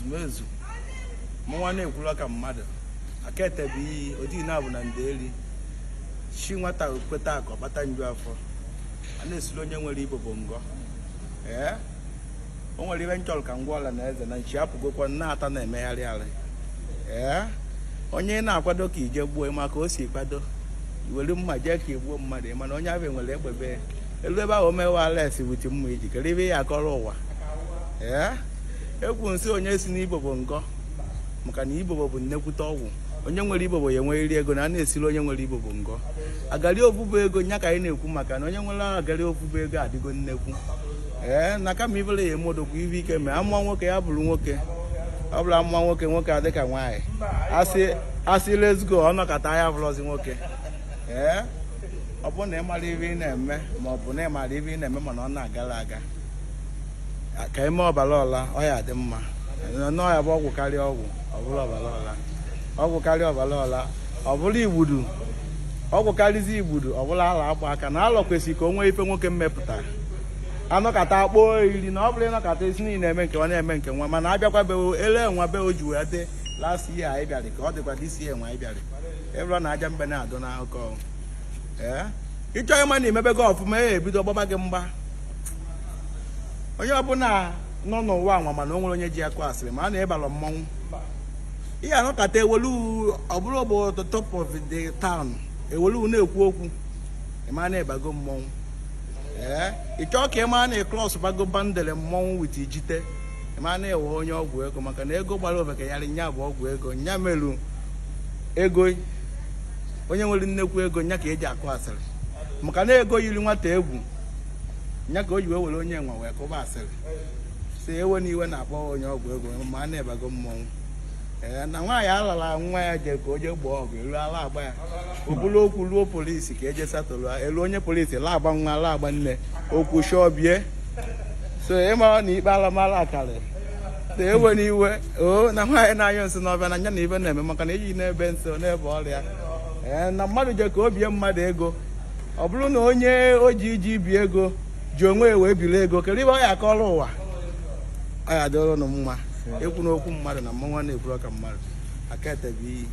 ezumezu mụnwa na-ekwuru ka mmadụ aka etebe iyi odi na abụ na ndeli chi nwata kweta akọ kpata nju afọ a na-esiri onye nwere ibo bụ ngọ o nwere ibe nchọrọ ka ngwa ọla na eze na nchi apụgokwa na-ata na-emegharị arị onye na-akwado ka ije gbuo maka o si kwado iwere mma jee ka igbuo mmadụ mana onye ahụ nwere egbebe elu ebe ahụ omewe ales wuti mma iji kere ibe ya akọrọ ụwa ekwu nsị onye si n'Igbo bụ ngọ maka na Igbo bụ nnekwute ọgwụ onye nwere Igbo ya enweghịrị ego na a na-esiri onye nwere Igbo bụ ngọ agari ofubu ego nya ka anyị na-ekwu maka na onye nwere agari ofubu ego adịgo nnekwu na kama ibere ya emodokwu ibe ike mee amụọ nwoke ya bụrụ nwoke ọ bụla amụọ nwoke nwoke adị ka nwaanyị asị lezgo ọnọkọta ya bụrụzi nwoke ọ bụ na ịmara ibe ị na-eme ma ọ bụ na ịmara ibe ị na-eme mana ọ na-agara aga ka ime ọbara ọla ọ ya dị mma n'ọya bụ ọgwụ karịa ọgwụ ọbụla ọbara ọla ọgwụ karịa ọbara ọla ọbụla igbudu ọgwụ karịzi igbudu ọbụla ala akpa aka na alọ kwesịrị ka o nwee ife nwoke mmepụta anọkata akpọ iri na ọ bụrụ ịnọkata esi niile na-eme nke nwa na-eme nke nwa mana abịakwa be ele nwa be o ji wee dị last year anyị bịarị ka ọ dịkwa disi enwe anyị bịarị ịbụrụ na aja mbe na-adụ n'akụkọ ịchọ ịma na imebe gị ọfụma ebido gbaba gị mgba onye ọbụla nọ n'ụwa anwa mana o nwere onye ji akụ asịrị ma a na-ịbalọ mmọnwụ ihe anọkata ewelu ọbụrụ bụ the top of the town ewelu na-ekwu okwu ịma na-ebago mmọnwụ ịchọ ka ịma na klọs bago bandele mmọnwụ wit ijite ịma na-ewe onye ọgwụ ego maka na ego gbara ofeke yarị nya bụ ọgwụ ego nya merụ ego onye nwere nnekwu ego nya ka eji akụ asịrị maka na ego yiri nwata egwu nya ka o ji wee were onye nwa wee kụba asịrị si ewe na iwe na-akpọ onye ọgwụ ego ma a na-ebago mmọnwụ na nwaanyị alara nwa ya je ka o jee gbaa ọgụ elu ala agba ya okpuru okwu ruo polisi ka eje satọlụ elu onye polisi la agba nwa la agba nne okwu shọbie so ịmara na ikpe alamala akarị so ewe na iwe na nwaanyị na-anyụ nsị n'ọbịa na nya na ibe na-eme maka na eji n'ebe nso n'ebe ọrịa na mmadụ je ka o bie mmadụ ego ọ bụrụ na onye o ji iji bi ego ji onwe ya wee biri ego kere ibe ọ ya akọrọ ụwa ọ ya dịrị ụnụ mma ekwu n'okwu mmadụ na mmanwụ na-ekwuru ka mmadụ aka etebe iyi